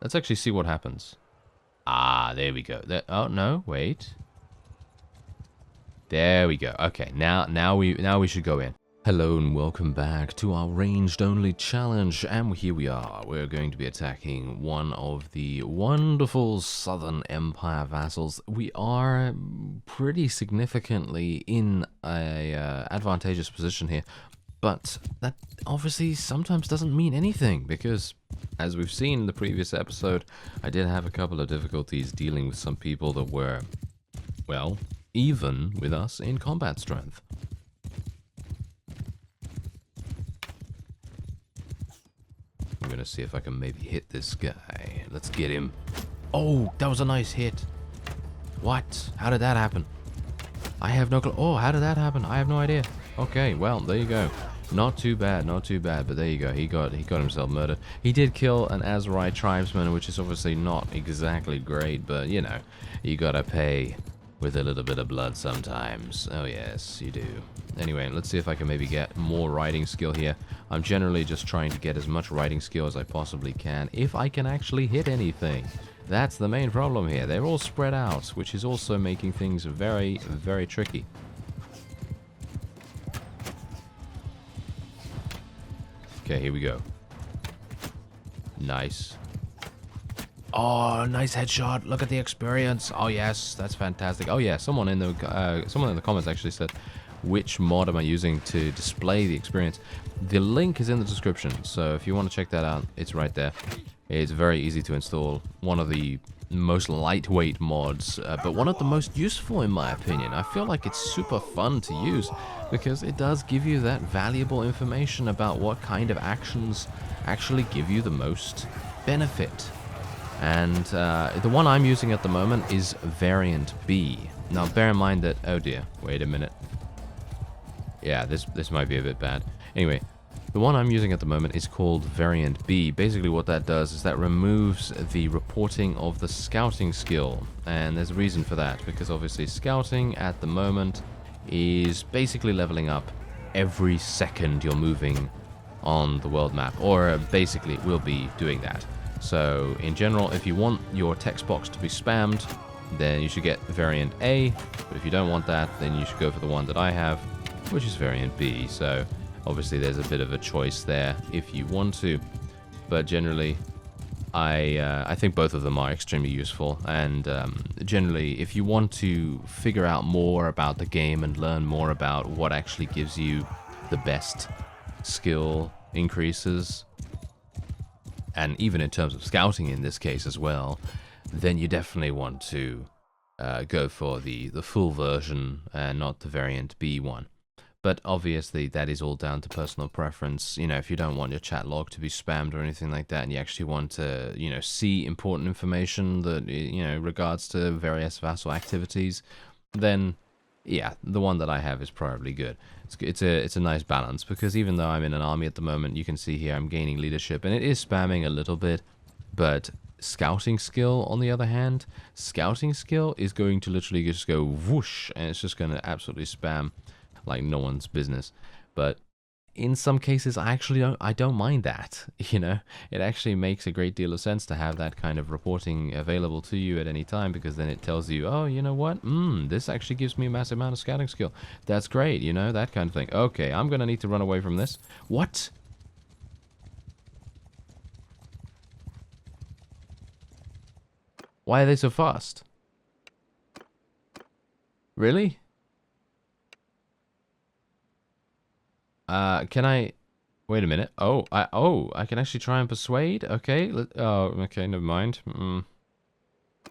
Let's actually see what happens. Ah, there we go. Oh, no, wait. There we go. Okay, now we should go in. Hello and welcome back to our ranged only challenge, and here we are. We're going to be attacking one of the wonderful Southern Empire vassals. We are pretty significantly in a advantageous position here, but that obviously sometimes doesn't mean anything, because as we've seen in the previous episode, I did have a couple of difficulties dealing with some people that were, well, even with us in combat strength. I'm gonna see if I can maybe hit this guy. Let's get him. Oh, that was a nice hit. What? How did that happen? I have no clue. Oh, how did that happen? I have no idea. Okay, well, there you go. Not too bad, but there you go. He got himself murdered. He did kill an Azerite tribesman, which is obviously not exactly great, but you know, you gotta pay with a little bit of blood sometimes. Oh yes, you do. Anyway, let's see if I can maybe get more riding skill here. I'm generally just trying to get as much riding skill as I possibly can, if I can actually hit anything. That's the main problem here. They're all spread out, which is also making things very, very tricky. Okay, here we go. Nice. Oh, nice headshot. Look at the experience. Oh, yes. That's fantastic. Oh, yeah. Someone in the comments actually said, which mod am I using to display the experience? The link is in the description. So if you want to check that out, it's right there. It's very easy to install. One of the most lightweight mods, but one of the most useful in my opinion. I feel like it's super fun to use because it does give you that valuable information about what kind of actions actually give you the most benefit. And the one I'm using at the moment is Variant B. Now bear in mind that, oh dear, wait a minute. Yeah, this might be a bit bad. Anyway, the one I'm using at the moment is called Variant B. Basically what that does is that removes the reporting of the scouting skill. And there's a reason for that, because obviously scouting at the moment is basically leveling up every second you're moving on the world map. Or basically it will be doing that. So in general, if you want your text box to be spammed, then you should get Variant A. But if you don't want that, then you should go for the one that I have, which is Variant B. So obviously there's a bit of a choice there if you want to. But generally, I think both of them are extremely useful. And generally, if you want to figure out more about the game and learn more about what actually gives you the best skill increases, and even in terms of scouting in this case as well, then you definitely want to go for the full version and not the Variant B one. But obviously that is all down to personal preference. You know, if you don't want your chat log to be spammed or anything like that, and you actually want to, you know, see important information that, you know, regards to various vassal activities, then yeah, the one that I have is probably good. It's a nice balance, because even though I'm in an army at the moment, you can see here I'm gaining leadership, and it is spamming a little bit, but scouting skill, on the other hand, scouting skill is going to literally just go whoosh, and it's just going to absolutely spam like no one's business. But in some cases, I don't mind that. You know, it actually makes a great deal of sense to have that kind of reporting available to you at any time, because then it tells you, oh, you know what, this actually gives me a massive amount of scouting skill. That's great, you know, that kind of thing. Okay, I'm gonna need to run away from this. What? Why are they so fast? Really? Can I... Wait a minute. Oh, I can actually try and persuade? Okay, okay, never mind.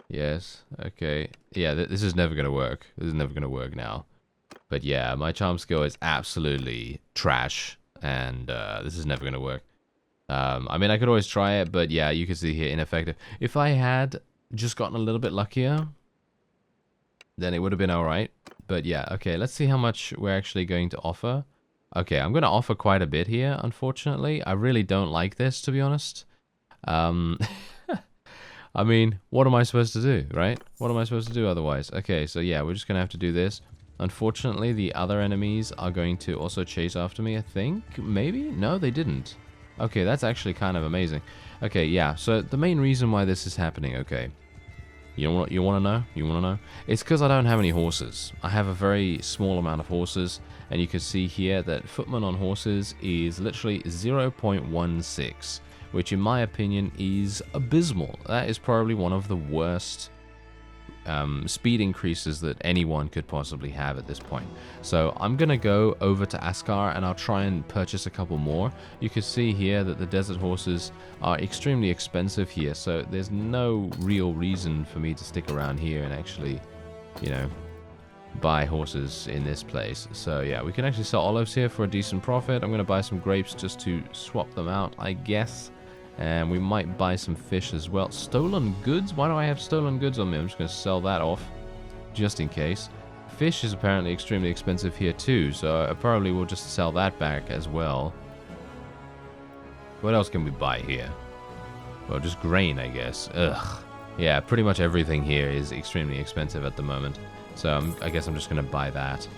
Yes, okay. Yeah, this is never gonna work. This is never gonna work now. But yeah, my charm skill is absolutely trash, and this is never gonna work. I mean, I could always try it, but yeah, you can see here, ineffective. If I had just gotten a little bit luckier, then it would have been alright. But yeah, okay, let's see how much we're actually going to offer. Okay, I'm going to offer quite a bit here, unfortunately. I really don't like this, to be honest. I mean, what am I supposed to do, right? What am I supposed to do otherwise? Okay, so yeah, we're just going to have to do this. Unfortunately, the other enemies are going to also chase after me, I think. Maybe? No, they didn't. Okay, that's actually kind of amazing. Okay, yeah, so the main reason why this is happening, okay. You want to know? You want to know? It's because I don't have any horses. I have a very small amount of horses, and you can see here that footmen on horses is literally 0.16, which in my opinion is abysmal. That is probably one of the worst speed increases that anyone could possibly have at this point. So I'm going to go over to Askar and I'll try and purchase a couple more. You can see here that the desert horses are extremely expensive here, so there's no real reason for me to stick around here and actually, you know, buy horses in this place. So yeah, we can actually sell olives here for a decent profit. I'm going to buy some grapes just to swap them out, I guess. And we might buy some fish as well. Stolen goods? Why do I have stolen goods on me? I'm just going to sell that off, just in case. Fish is apparently extremely expensive here too, so I probably will just sell that back as well. What else can we buy here? Well, just grain, I guess. Ugh. Yeah, pretty much everything here is extremely expensive at the moment. So I guess I'm just going to buy that.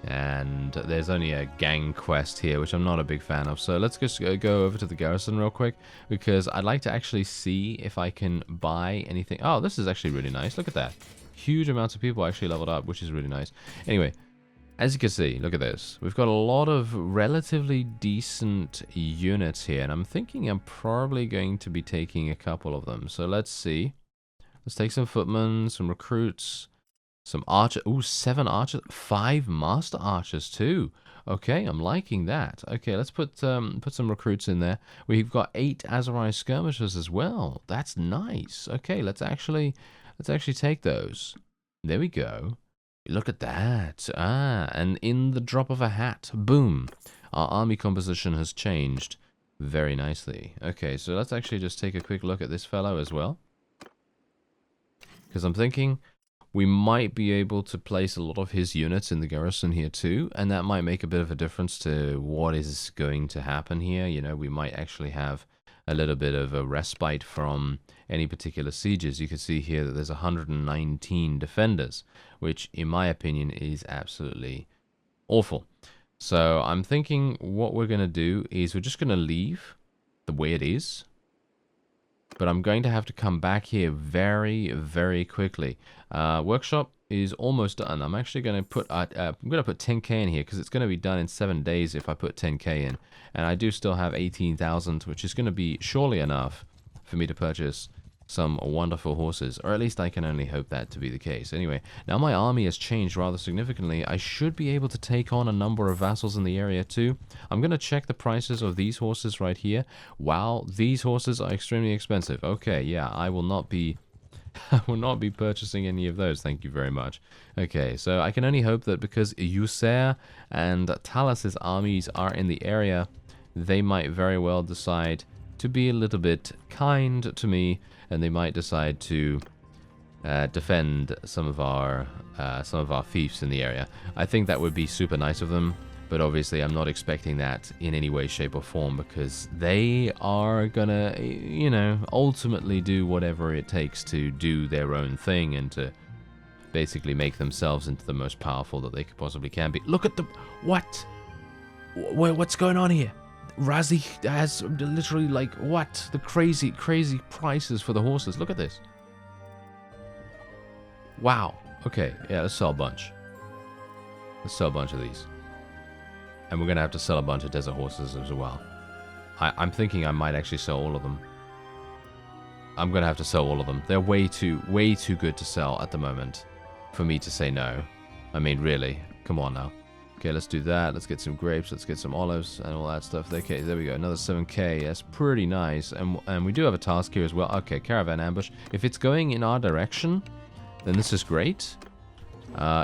And there's only a gang quest here, which I'm not a big fan of. So let's just go over to the garrison real quick, because I'd like to actually see if I can buy anything. Oh, this is actually really nice. Look at that. Huge amounts of people actually leveled up, which is really nice. Anyway, as you can see, look at this. We've got a lot of relatively decent units here, and I'm thinking I'm probably going to be taking a couple of them. So let's see. Let's take some footmen, some recruits. Some archers. Ooh, 7 archers. 5 master archers too. Okay, I'm liking that. Okay, let's put some recruits in there. We've got 8 Azerai skirmishers as well. That's nice. Okay, let's actually take those. There we go. Look at that. Ah, and in the drop of a hat, boom, our army composition has changed very nicely. Okay, so let's actually just take a quick look at this fellow as well, because I'm thinking we might be able to place a lot of his units in the garrison here too, and that might make a bit of a difference to what is going to happen here. You know, we might actually have a little bit of a respite from any particular sieges. You can see here that there's 119 defenders, which in my opinion is absolutely awful. So I'm thinking what we're going to do is we're just going to leave the way it is. But I'm going to have to come back here very, very quickly. Workshop is almost done. I'm actually going to put I'm going to put 10k in here because it's going to be done in 7 days if I put 10k in. And I do still have 18,000, which is going to be surely enough for me to purchase some wonderful horses, or at least I can only hope that to be the case. Anyway, now my army has changed rather significantly. I should be able to take on a number of vassals in the area too. I'm going to check the prices of these horses right here. Wow, these horses are extremely expensive. Okay, yeah, I will not be purchasing any of those, thank you very much. Okay, so I can only hope that because Yuser and Talas's armies are in the area, they might very well decide to be a little bit kind to me, and they might decide to defend some of our fiefs in the area. I think that would be super nice of them, but obviously I'm not expecting that in any way, shape, or form, because they are gonna, you know, ultimately do whatever it takes to do their own thing and to basically make themselves into the most powerful that they could possibly can be. Look at the what? What's going on here? Razi has literally, like, what? The crazy prices for the horses. Look at this. Wow. Okay, yeah, let's sell a bunch. Let's sell a bunch of these. And we're going to have to sell a bunch of desert horses as well. I'm thinking I might actually sell all of them. I'm going to have to sell all of them. They're way too good to sell at the moment for me to say no. I mean, really. Come on now. Okay, let's do that. Let's get some grapes. Let's get some olives and all that stuff. Okay, there we go. Another 7k. That's pretty nice. And we do have a task here as well. Okay, Caravan Ambush. If it's going in our direction, then this is great.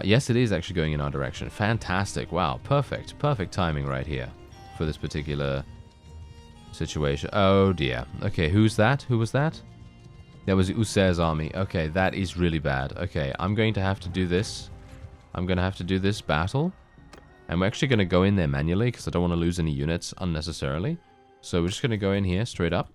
Yes, it is actually going in our direction. Fantastic. Wow, perfect. Perfect timing right here for this particular situation. Oh, dear. Okay, who's that? Who was that? That was User's army. Okay, that is really bad. Okay, I'm going to have to do this. I'm going to have to do this battle. And we're actually going to go in there manually because I don't want to lose any units unnecessarily. So we're just going to go in here straight up.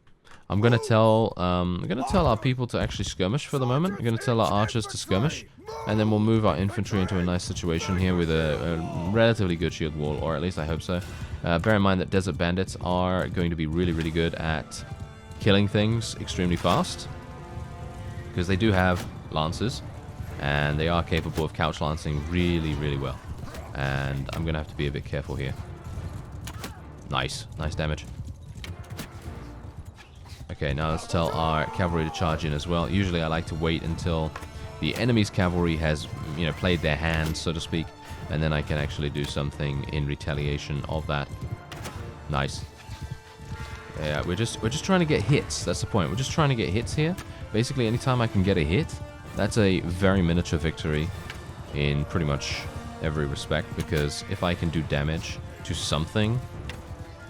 I'm going to tell our people to actually skirmish for the moment. I'm going to tell our archers to skirmish. And then we'll move our infantry into a nice situation here with a relatively good shield wall, or at least I hope so. Bear in mind that desert bandits are going to be really, really good at killing things extremely fast, because they do have lances, and they are capable of couch lancing really, really well. And I'm going to have to be a bit careful here. Nice. Nice damage. Okay, now let's tell our cavalry to charge in as well. Usually I like to wait until the enemy's cavalry has, played their hand, so to speak, and then I can actually do something in retaliation of that. Nice. Yeah, we're just trying to get hits. That's the point. We're just trying to get hits here. Basically, anytime I can get a hit, that's a very miniature victory in pretty much every respect, because if I can do damage to something,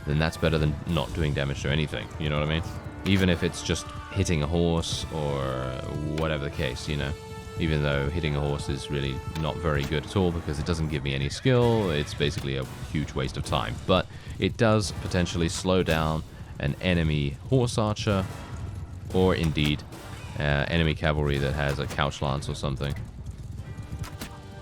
then that's better than not doing damage to anything. You know what I mean? Even if it's just hitting a horse or whatever the case, Even though hitting a horse is really not very good at all because it doesn't give me any skill, it's basically a huge waste of time. But it does potentially slow down an enemy horse archer, or indeed enemy cavalry that has a couch lance or something.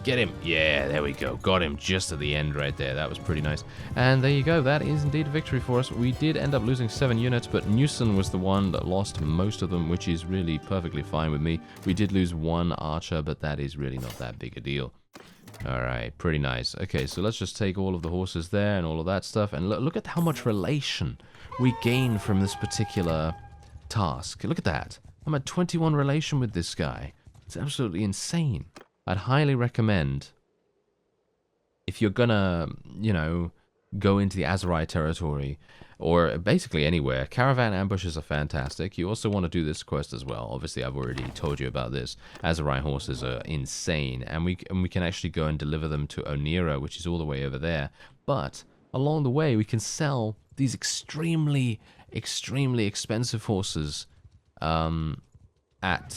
Get him! Yeah, there we go. Got him just at the end right there. That was pretty nice. And there you go. That is indeed a victory for us. We did end up losing 7 units, but Newson was the one that lost most of them, which is really perfectly fine with me. We did lose 1 archer, but that is really not that big a deal. Alright, pretty nice. Okay, so let's just take all of the horses there and all of that stuff, and look at how much relation we gain from this particular task. Look at that. I'm at 21 relation with this guy. It's absolutely insane. I'd highly recommend, if you're gonna, go into the Aserai territory, or basically anywhere, Caravan Ambushes are fantastic. You also want to do this quest as well. Obviously, I've already told you about this. Aserai horses are insane, and we can actually go and deliver them to Onira, which is all the way over there. But along the way, we can sell these extremely, extremely expensive horses at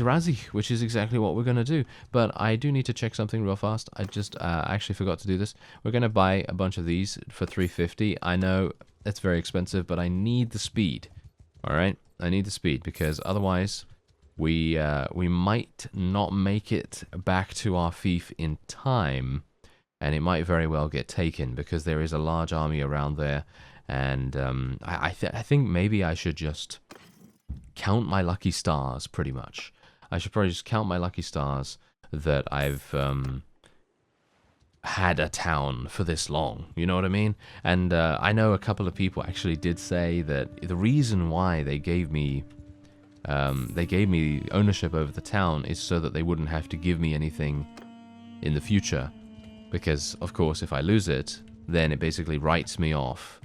Razi, which is exactly what we're going to do. But I do need to check something real fast. I just actually forgot to do this. We're going to buy a bunch of these for 350. I know it's very expensive, but I need the speed. All right, I need the speed, because otherwise we might not make it back to our fief in time, and it might very well get taken because there is a large army around there. And I think maybe I should just count my lucky stars, pretty much. I should probably just count my lucky stars that I've had a town for this long, you know what I mean? And I know a couple of people actually did say that the reason why they gave me ownership over the town is so that they wouldn't have to give me anything in the future, because of course if I lose it, then it basically writes me off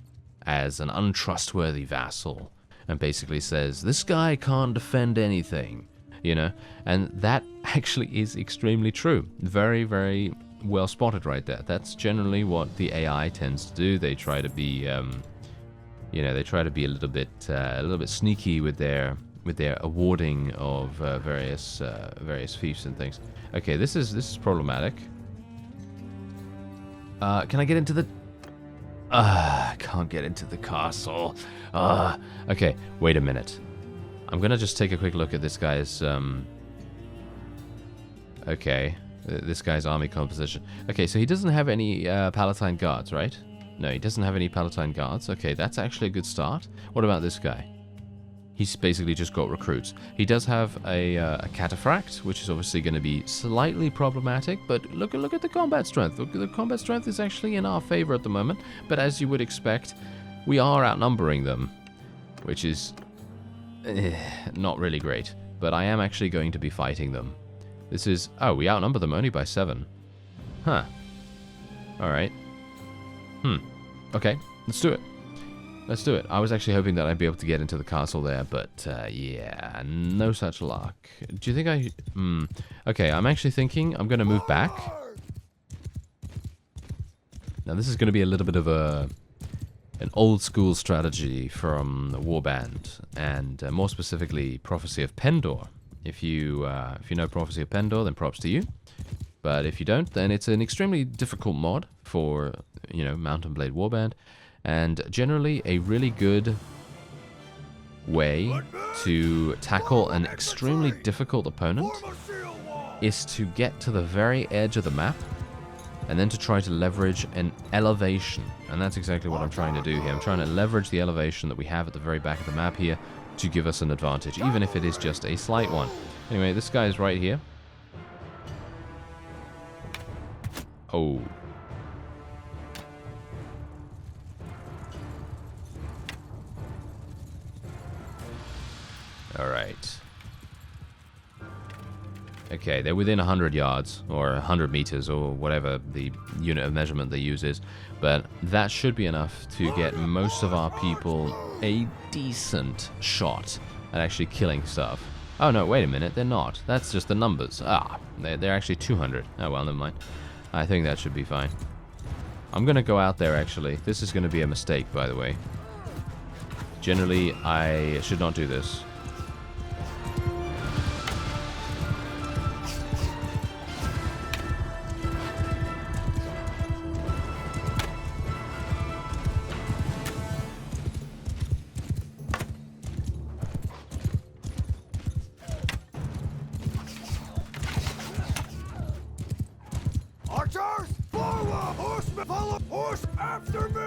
as an untrustworthy vassal, and basically says, this guy can't defend anything, And that actually is extremely true. Very, very well spotted right there. That's generally what the AI tends to do. They try to be, they try to be a little bit sneaky with their awarding of various fiefs and things. Okay, this is problematic. Can I get into the... I can't get into the castle. Okay, wait a minute. I'm gonna just take a quick look at this guy's, this guy's army composition. Okay, so he doesn't have any Palatine guards, right? No, he doesn't have any Palatine guards. Okay, that's actually a good start. What about this guy? He's basically just got recruits. He does have a cataphract, which is obviously going to be slightly problematic, but look at the combat strength. Look, the combat strength is actually in our favor at the moment, but as you would expect, we are outnumbering them, which is not really great. But I am actually going to be fighting them. This is... Oh, we outnumber them only by 7. Huh. Alright. Okay, let's do it. Let's do it. I was actually hoping that I'd be able to get into the castle there, but yeah, no such luck. Do you think I... Okay, I'm actually thinking I'm going to move back. Now, this is going to be a little bit of an old-school strategy from the Warband, and more specifically, Prophecy of Pendor. If you know Prophecy of Pendor, then props to you. But if you don't, then it's an extremely difficult mod for, Mountain Blade Warband. And generally a really good way to tackle an extremely difficult opponent is to get to the very edge of the map and then to try to leverage an elevation. And that's exactly what I'm trying to do here. I'm trying to leverage the elevation that we have at the very back of the map here to give us an advantage, even if it is just a slight one. Anyway, this guy is right here. Oh. Alright. Okay, they're within 100 yards, or 100 meters, or whatever the unit of measurement they use is. But that should be enough to get most of our people a decent shot at actually killing stuff. Oh no, wait a minute, they're not. That's just the numbers. Ah, they're actually 200. Oh well, never mind. I think that should be fine. I'm going to go out there, actually. This is going to be a mistake, by the way. Generally, I should not do this. Archers, forward! Horsemen, follow! Horse after me!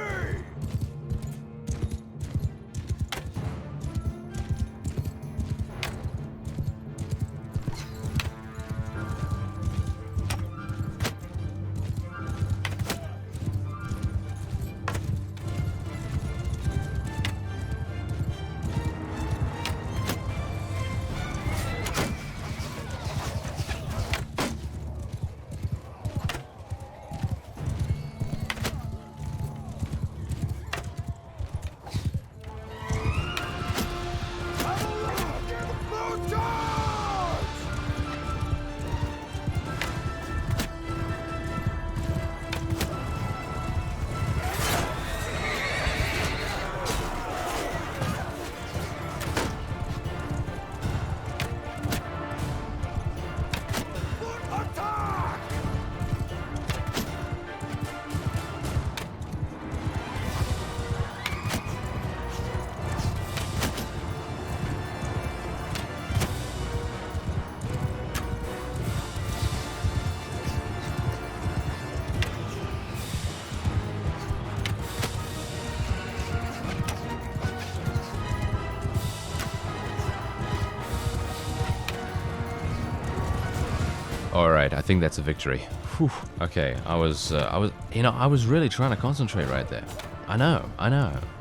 Alright, I think that's a victory. Whew. Okay, I was really trying to concentrate right there. I know.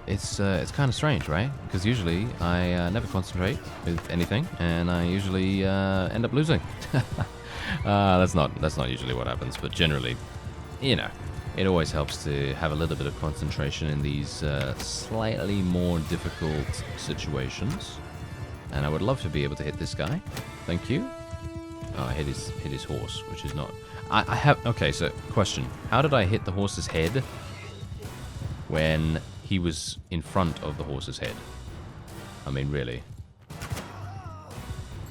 It's kind of strange, right? Because usually I never concentrate with anything, and I usually end up losing. That's not usually what happens, but generally, it always helps to have a little bit of concentration in these slightly more difficult situations. And I would love to be able to hit this guy. Thank you. Oh, I hit his horse, which is not... I have... Okay, so, question. How did I hit the horse's head when he was in front of the horse's head? I mean, really.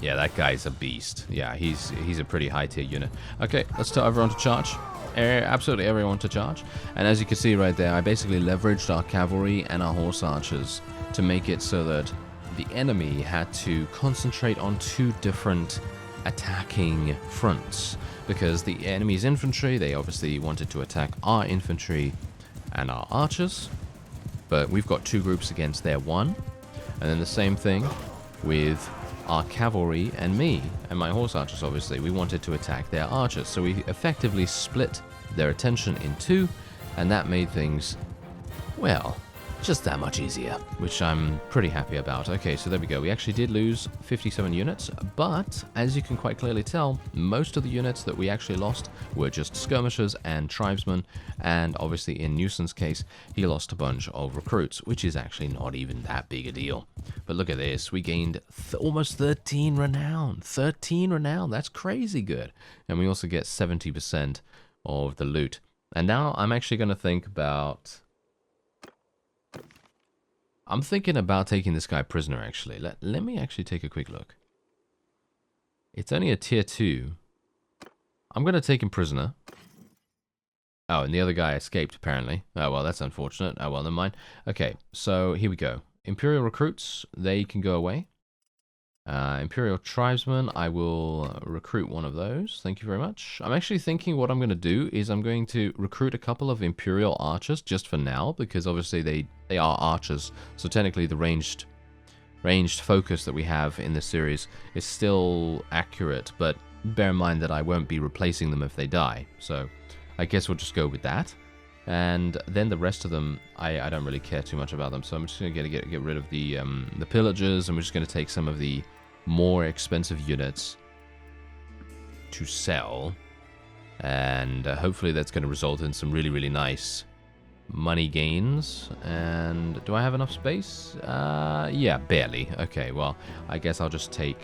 Yeah, that guy's a beast. Yeah, he's a pretty high-tier unit. Okay, let's tell everyone to charge. Absolutely everyone to charge. And as you can see right there, I basically leveraged our cavalry and our horse archers to make it so that the enemy had to concentrate on two different attacking fronts, because the enemy's infantry, they obviously wanted to attack our infantry and our archers, but we've got two groups against their one. And then the same thing with our cavalry and me and my horse archers. Obviously we wanted to attack their archers, so we effectively split their attention in two, and that made things, well, just that much easier, which I'm pretty happy about. Okay, so there we go. We actually did lose 57 units, but as you can quite clearly tell, most of the units that we actually lost were just skirmishers and tribesmen, and obviously in Newson's case, he lost a bunch of recruits, which is actually not even that big a deal. But look at this. We gained almost 13 renown. 13 renown. That's crazy good. And we also get 70% of the loot. And now I'm actually going to think about... I'm thinking about taking this guy prisoner, actually. Let me actually take a quick look. It's only a tier 2. I'm going to take him prisoner. Oh, and the other guy escaped, apparently. Oh, well, that's unfortunate. Oh, well, never mind. Okay, so here we go. Imperial recruits, they can go away. Imperial Tribesmen, I will recruit one of those. Thank you very much. I'm actually thinking what I'm going to do is I'm going to recruit a couple of Imperial Archers just for now, because obviously they are archers. So technically the ranged focus that we have in this series is still accurate, but bear in mind that I won't be replacing them if they die. So I guess we'll just go with that. And then the rest of them, I don't really care too much about them. So I'm just going to get rid of the pillagers, and we're just going to take some of the more expensive units to sell, and hopefully that's going to result in some really, really nice money gains. And do I have enough space? Yeah, barely. Okay, well, I guess I'll just take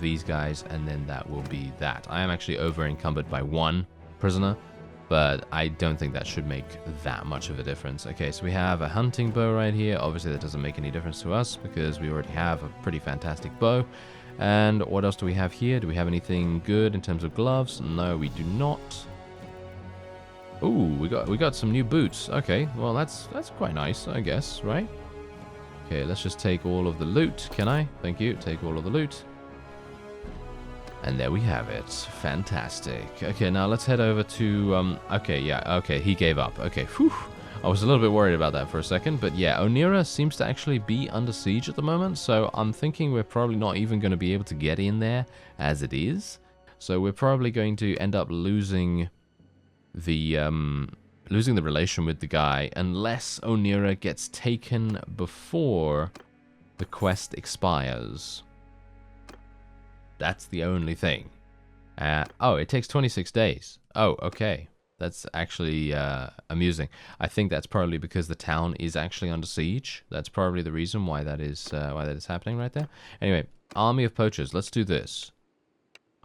these guys, and then that will be that. I am actually over encumbered by one prisoner, but I don't think that should make that much of a difference. Okay, so we have a hunting bow right here. Obviously that doesn't make any difference to us because we already have a pretty fantastic bow. And what else do we have here? Do we have anything good in terms of gloves? No, we do not. Ooh, we got some new boots. Okay, well that's quite nice, I guess, right? Okay, let's just take all of the loot. Can I? Thank you. Take all of the loot. And there we have it. Fantastic. Okay, now let's head over to okay, yeah, okay, he gave up. Okay, whew. I was a little bit worried about that for a second, but yeah, Onira seems to actually be under siege at the moment, so I'm thinking we're probably not even going to be able to get in there as it is. So we're probably going to end up losing the relation with the guy unless Onira gets taken before the quest expires. That's the only thing. Oh, it takes 26 days. Oh, okay. That's actually amusing. I think that's probably because the town is actually under siege. That's probably the reason why that is happening right there. Anyway, army of poachers. Let's do this.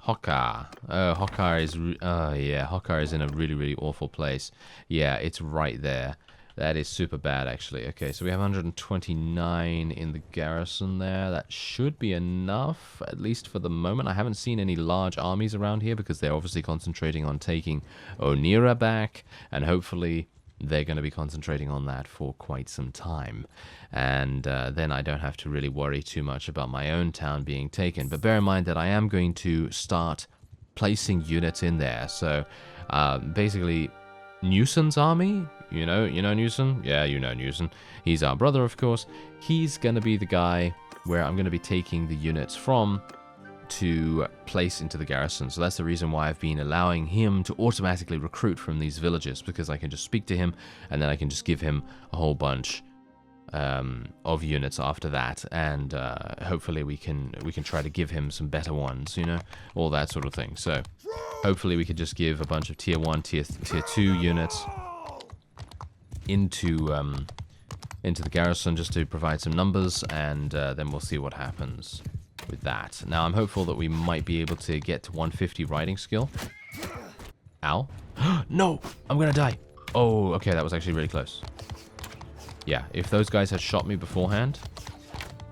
Hokkar. Oh, Hokkar is... Oh, yeah. Hokkar is in a really, really awful place. Yeah, it's right there. That is super bad, actually. Okay, so we have 129 in the garrison there. That should be enough, at least for the moment. I haven't seen any large armies around here because they're obviously concentrating on taking Onira back, and hopefully they're going to be concentrating on that for quite some time. And then I don't have to really worry too much about my own town being taken. But bear in mind that I am going to start placing units in there. So basically, Newson's army... You know Newson? Yeah, you know Newson. He's our brother, of course. He's going to be the guy where I'm going to be taking the units from to place into the garrison. So that's the reason why I've been allowing him to automatically recruit from these villages, because I can just speak to him and then I can just give him a whole bunch of units after that, and hopefully we can try to give him some better ones, you know, all that sort of thing. So hopefully we could just give a bunch of tier 1, tier 2 units into the garrison just to provide some numbers, and then we'll see what happens with that. Now I'm hopeful that we might be able to get to 150 riding skill. Ow. No! I'm gonna die! Oh, okay, that was actually really close. Yeah, if those guys had shot me beforehand,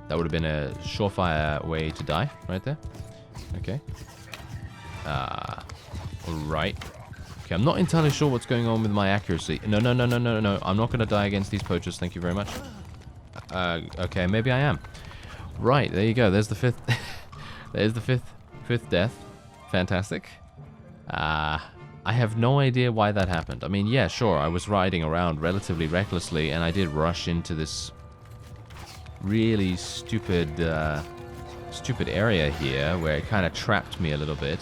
that would have been a surefire way to die right there. Okay. Alright. Okay, I'm not entirely sure what's going on with my accuracy. No. I'm not going to die against these poachers. Thank you very much. Okay, maybe I am. Right, there you go. There's the fifth. There's the fifth death. Fantastic. I have no idea why that happened. I mean, yeah, sure, I was riding around relatively recklessly, and I did rush into this really stupid area here where it kind of trapped me a little bit.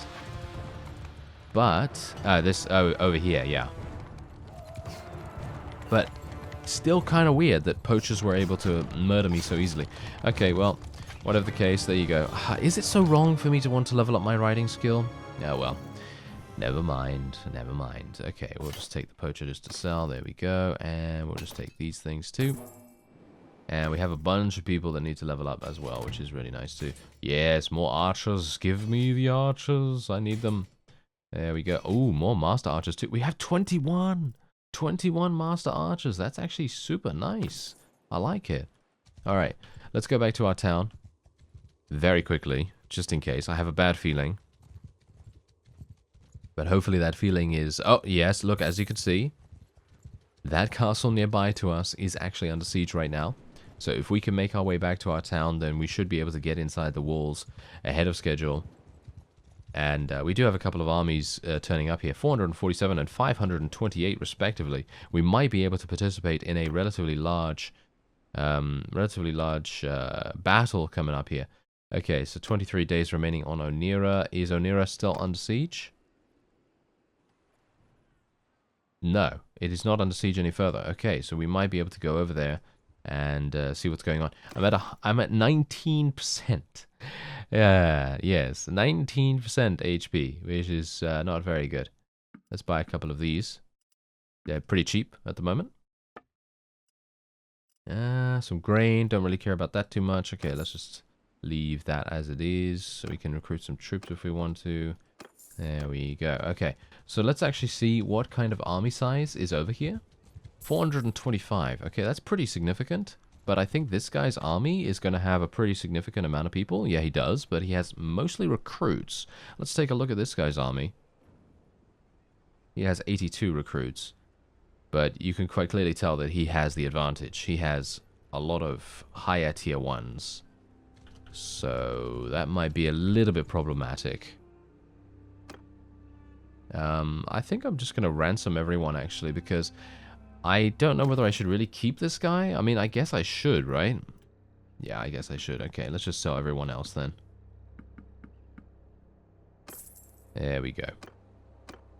But, over here, yeah. But, still kind of weird that poachers were able to murder me so easily. Okay, well, whatever the case, there you go. Is it so wrong for me to want to level up my riding skill? Yeah, well, never mind. Okay, we'll just take the poacher just to sell. There we go. And we'll just take these things too. And we have a bunch of people that need to level up as well, which is really nice too. Yes, more archers. Give me the archers. I need them. There we go. Oh, more master archers too. We have 21 master archers. That's actually super nice. I like it. All right, let's go back to our town very quickly, just in case. I have a bad feeling. But hopefully that feeling is... Oh, yes, look, as you can see, that castle nearby to us is actually under siege right now. So if we can make our way back to our town, then we should be able to get inside the walls ahead of schedule. And we do have a couple of armies turning up here, 447 and 528 respectively. We might be able to participate in a relatively large battle coming up here. Okay, so 23 days remaining on Onira. Is Onira still under siege? No, it is not under siege any further. Okay, so we might be able to go over there and see what's going on. I'm at 19%. Yes, 19% HP, which is not very good. Let's buy a couple of these. They're pretty cheap at the moment. Some grain. Don't really care about that too much. Okay, let's just leave that as it is, so we can recruit some troops if we want to. There we go. Okay, so let's actually see what kind of army size is over here. 425. Okay, that's pretty significant. But I think this guy's army is going to have a pretty significant amount of people. Yeah, he does, but he has mostly recruits. Let's take a look at this guy's army. He has 82 recruits. But you can quite clearly tell that he has the advantage. He has a lot of higher tier 1s. So that might be a little bit problematic. I think I'm just going to ransom everyone, actually, because I don't know whether I should really keep this guy. I mean, I guess I should, right? Yeah, I guess I should. Okay, let's just sell everyone else then. There we go.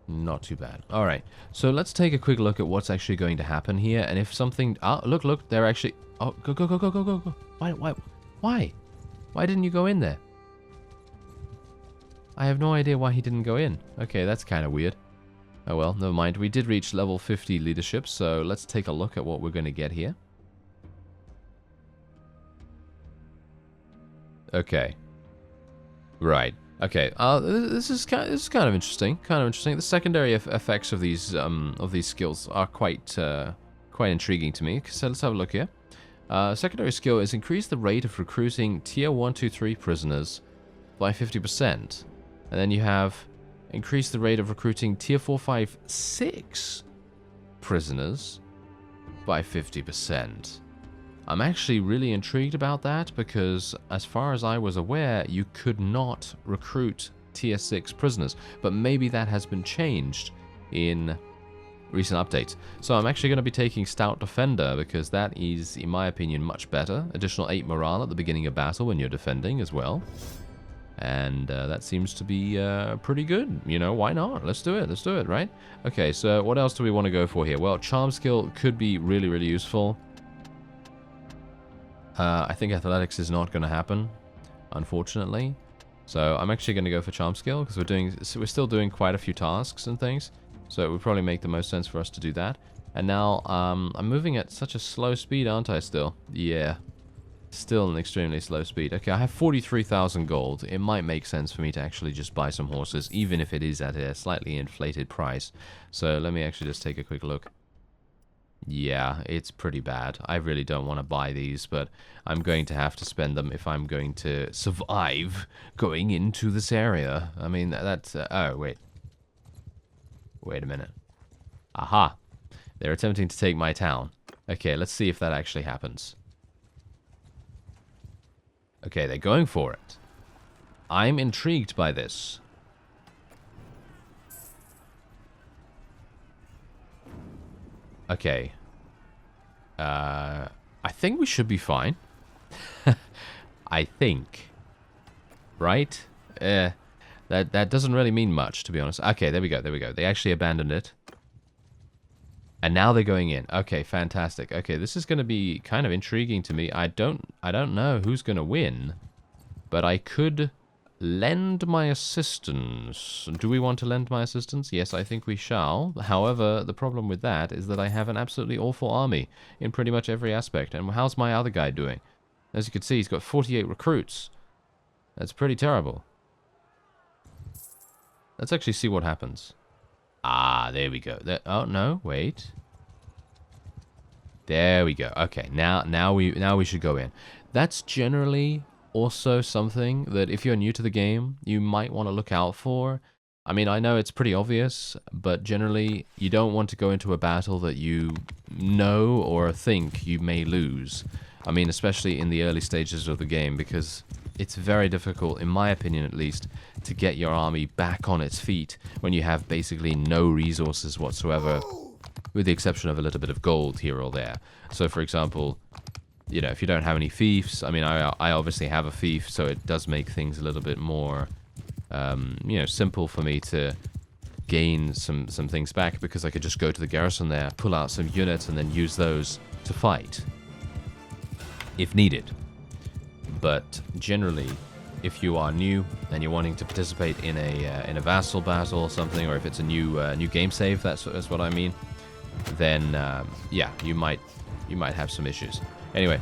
Not too bad. Alright, so let's take a quick look at what's actually going to happen here. And if something... Oh, look, they're actually... Oh, go. Why? Why didn't you go in there? I have no idea why he didn't go in. Okay, that's kind of weird. Oh well, never mind. We did reach level 50 leadership, so let's take a look at what we're going to get here. Okay. Right. Okay. This is kind of interesting. The secondary effects of these skills are quite intriguing to me. So let's have a look here. Secondary skill is increase the rate of recruiting tier 1, 2, 3 prisoners by 50%. And then you have increase the rate of recruiting tier 4, 5, 6 prisoners by 50%. I'm actually really intrigued about that because as far as I was aware, you could not recruit tier 6 prisoners. But maybe that has been changed in recent updates. So I'm actually going to be taking Stout Defender because that is, in my opinion, much better. Additional 8 morale at the beginning of battle when you're defending as well. And that seems to be pretty good. You know, why not? Let's do it, right? Okay, so what else do we want to go for here? Well, Charm skill could be really, really useful. I think Athletics is not going to happen, unfortunately. So I'm actually going to go for Charm skill because we're still doing quite a few tasks and things. So it would probably make the most sense for us to do that. And now I'm moving at such a slow speed, aren't I still? Yeah. Still an extremely slow speed. Okay, I have 43,000 gold. It might make sense for me to actually just buy some horses, even if it is at a slightly inflated price. So let me actually just take a quick look. Yeah, it's pretty bad. I really don't want to buy these, but I'm going to have to spend them if I'm going to survive going into this area. I mean, that's... oh, wait. Wait a minute. Aha. They're attempting to take my town. Okay, let's see if that actually happens. Okay, they're going for it. I'm intrigued by this. Okay. I think we should be fine. I think. Right? That doesn't really mean much, to be honest. Okay, there we go. They actually abandoned it. And now they're going in. Okay, fantastic. Okay, this is going to be kind of intriguing to me. I don't know who's going to win, but I could lend my assistance. Do we want to lend my assistance? Yes, I think we shall. However, the problem with that is that I have an absolutely awful army in pretty much every aspect. And how's my other guy doing? As you can see, he's got 48 recruits. That's pretty terrible. Let's actually see what happens. Ah, there we go. Oh no, wait. There we go. Okay, now we should go in. That's generally also something that if you're new to the game, you might want to look out for. I mean, I know it's pretty obvious, but generally you don't want to go into a battle that you know or think you may lose. I mean, especially in the early stages of the game, because it's very difficult, in my opinion at least, to get your army back on its feet when you have basically no resources whatsoever, with the exception of a little bit of gold here or there. So, for example, you know, if you don't have any fiefs, I mean, I obviously have a fief, so it does make things a little bit more, you know, simple for me to gain some things back, because I could just go to the garrison there, pull out some units, and then use those to fight, if needed. But generally, if you are new and you're wanting to participate in a vassal battle or something, or if it's a new game save, that's what I mean, then yeah, you might have some issues. Anyway,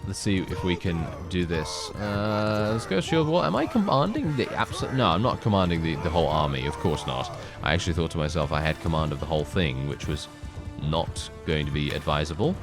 let's see if we can do this. Let's go shield wall. Am I commanding the absolute? No, I'm not commanding the whole army. Of course not. I actually thought to myself I had command of the whole thing, which was not going to be advisable.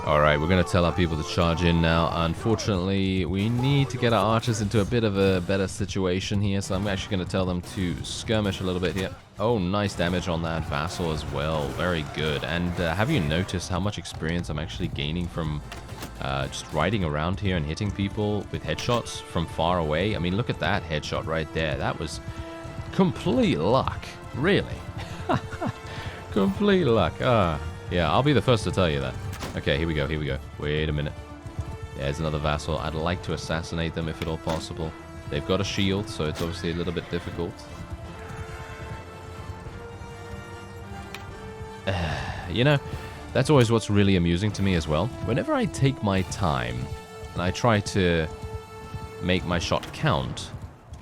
Alright, we're going to tell our people to charge in now. Unfortunately, we need to get our archers into a bit of a better situation here, so I'm actually going to tell them to skirmish a little bit here. Oh, nice damage on that vassal as well. Very good. And have you noticed how much experience I'm actually gaining from just riding around here and hitting people with headshots from far away? I mean, look at that headshot right there. That was complete luck. Really. Complete luck. Yeah, I'll be the first to tell you that. Okay, here we go, here we go. Wait a minute. There's another vassal. I'd like to assassinate them if at all possible. They've got a shield, so it's obviously a little bit difficult. You know, that's always what's really amusing to me as well. Whenever I take my time and I try to make my shot count,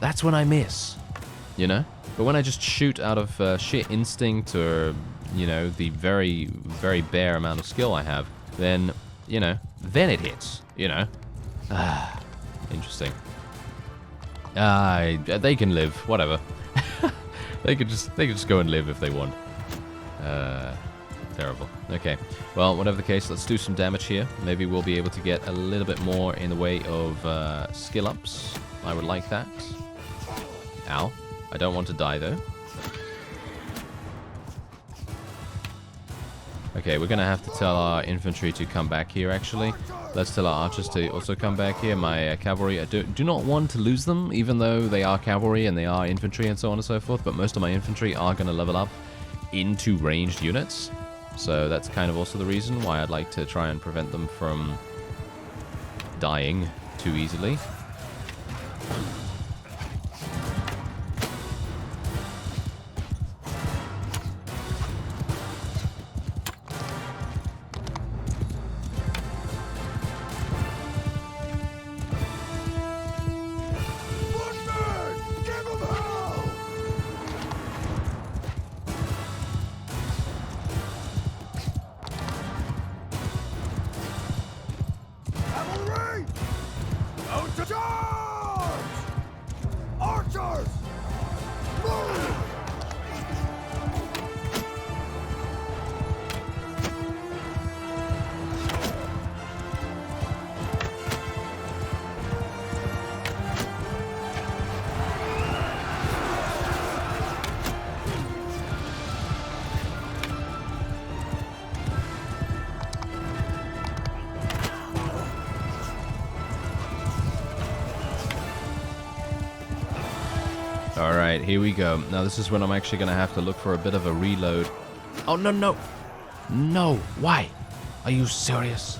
that's when I miss, you know? But when I just shoot out of sheer instinct or, you know, the very, very bare amount of skill I have, then, you know, then it hits, you know? Interesting. They can live, whatever. they could just go and live if they want. Terrible. Okay. Well, whatever the case, let's do some damage here. Maybe we'll be able to get a little bit more in the way of skill ups. I would like that. Ow. I don't want to die, though. Okay, we're going to have to tell our infantry to come back here, actually. Let's tell our archers to also come back here. My cavalry, I do not want to lose them, even though they are cavalry and they are infantry and so on and so forth. But most of my infantry are going to level up into ranged units. So that's kind of also the reason why I'd like to try and prevent them from dying too easily. Archers! Move! Alright, here we go. Now this is when I'm actually going to have to look for a bit of a reload. Oh, no, no. No, why? Are you serious?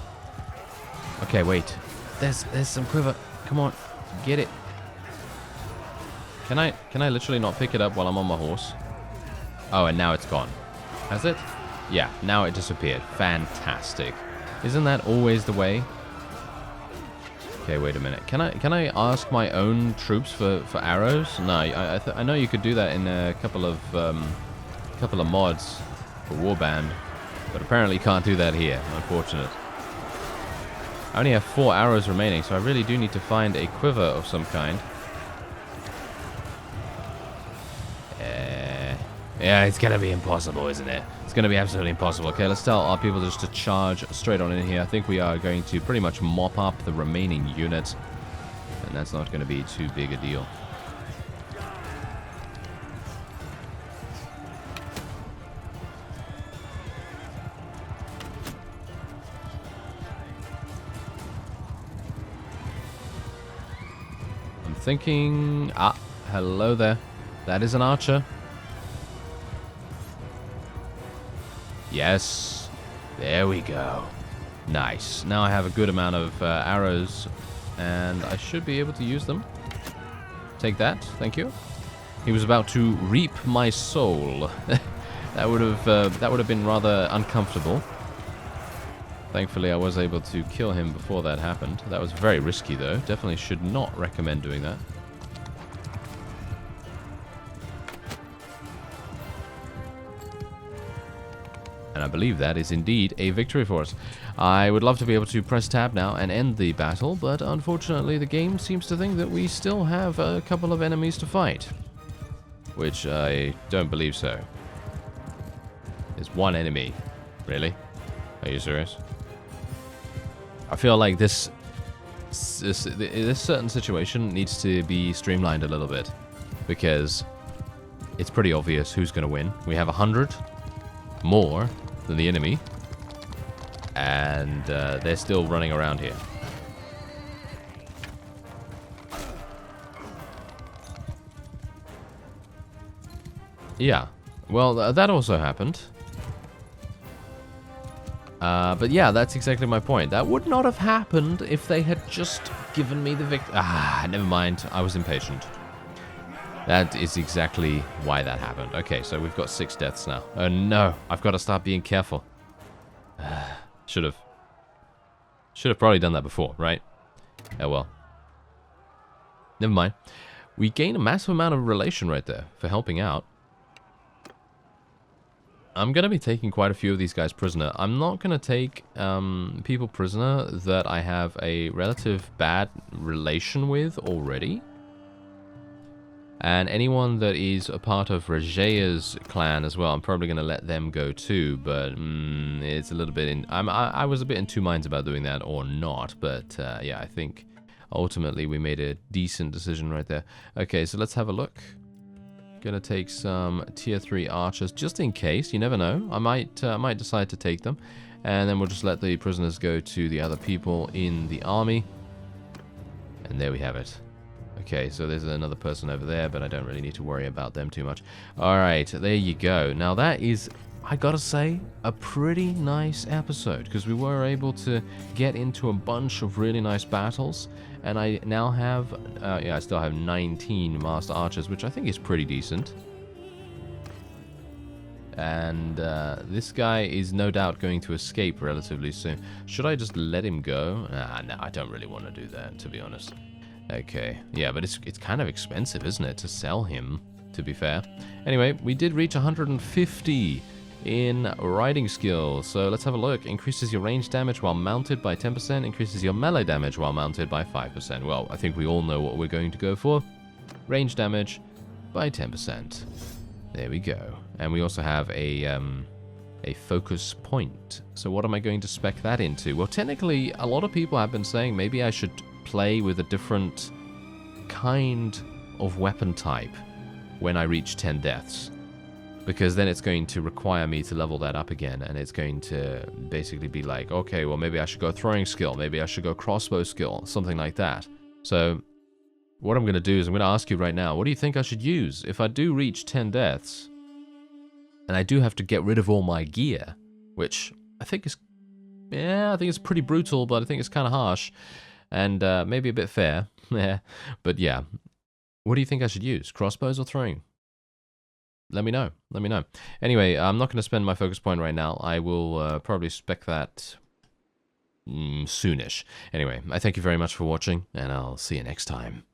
Okay, wait. There's some quiver. Come on, get it. Can I literally not pick it up while I'm on my horse? Oh, and now it's gone. Has it? Yeah, now it disappeared. Fantastic. Isn't that always the way? Okay, wait a minute. Can I ask my own troops for arrows? No, I know you could do that in a couple of mods for Warband, but apparently can't do that here. Unfortunate. I only have 4 arrows remaining, so I really do need to find a quiver of some kind. Yeah, it's gonna be impossible, isn't it? It's gonna be absolutely impossible. Okay, let's tell our people just to charge straight on in here. I think we are going to pretty much mop up the remaining units, and that's not gonna be too big a deal. I'm thinking... Ah, hello there. That is an archer. Yes, there we go. Nice. Now I have a good amount of arrows, and I should be able to use them. Take that, thank you. He was about to reap my soul. that would have been rather uncomfortable. Thankfully, I was able to kill him before that happened. That was very risky, though. Definitely should not recommend doing that. And I believe that is indeed a victory for us. I would love to be able to press tab now and end the battle, but unfortunately the game seems to think that we still have a couple of enemies to fight. Which I don't believe so. There's one enemy. Really? Are you serious? I feel like this certain situation needs to be streamlined a little bit. Because it's pretty obvious who's going to win. We have 100 more than the enemy, and they're still running around here. Yeah, well, that also happened. But yeah, that's exactly my point. That would not have happened if they had just given me the victory. Ah, never mind. I was impatient. That is exactly why that happened. Okay, so we've got 6 deaths now. Oh no, I've got to start being careful. Should have probably done that before, right? Oh well. Never mind. We gain a massive amount of relation right there for helping out. I'm going to be taking quite a few of these guys prisoner. I'm not going to take people prisoner that I have a relative bad relation with already. And anyone that is a part of Regea's clan as well, I'm probably going to let them go too, but it's a little bit in... I was a bit in 2 minds about doing that or not, but yeah, I think ultimately we made a decent decision right there. Okay, so let's have a look. Gonna take some tier 3 archers, just in case, you never know. I might decide to take them, and then we'll just let the prisoners go to the other people in the army. And there we have it. Okay, so there's another person over there, but I don't really need to worry about them too much. Alright, there you go. Now that is, I gotta say, a pretty nice episode, because we were able to get into a bunch of really nice battles, and I now have, yeah, I still have 19 Master Archers, which I think is pretty decent. And this guy is no doubt going to escape relatively soon. Should I just let him go? No, I don't really want to do that, to be honest. Okay, yeah, but it's kind of expensive, isn't it, to sell him, to be fair. Anyway, we did reach 150 in riding skills, so let's have a look. Increases your range damage while mounted by 10%, increases your melee damage while mounted by 5%. Well, I think we all know what we're going to go for. Range damage by 10%. There we go. And we also have a focus point. So what am I going to spec that into? Well, technically, a lot of people have been saying maybe I should play with a different kind of weapon type when I reach 10 deaths, because then it's going to require me to level that up again, and it's going to basically be like, okay, well, maybe I should go throwing skill, maybe I should go crossbow skill, something like that. So what I'm going to do is I'm going to ask you right now, what do you think I should use if I do reach 10 deaths and I do have to get rid of all my gear, which I think is, yeah, I think it's pretty brutal, but I think it's kind of harsh. And maybe a bit fair, yeah. But yeah, What do you think I should use? Crossbows or throwing? Let me know. Let me know. Anyway, I'm not going to spend my focus point right now. I will probably spec that soonish. Anyway, I thank you very much for watching, and I'll see you next time.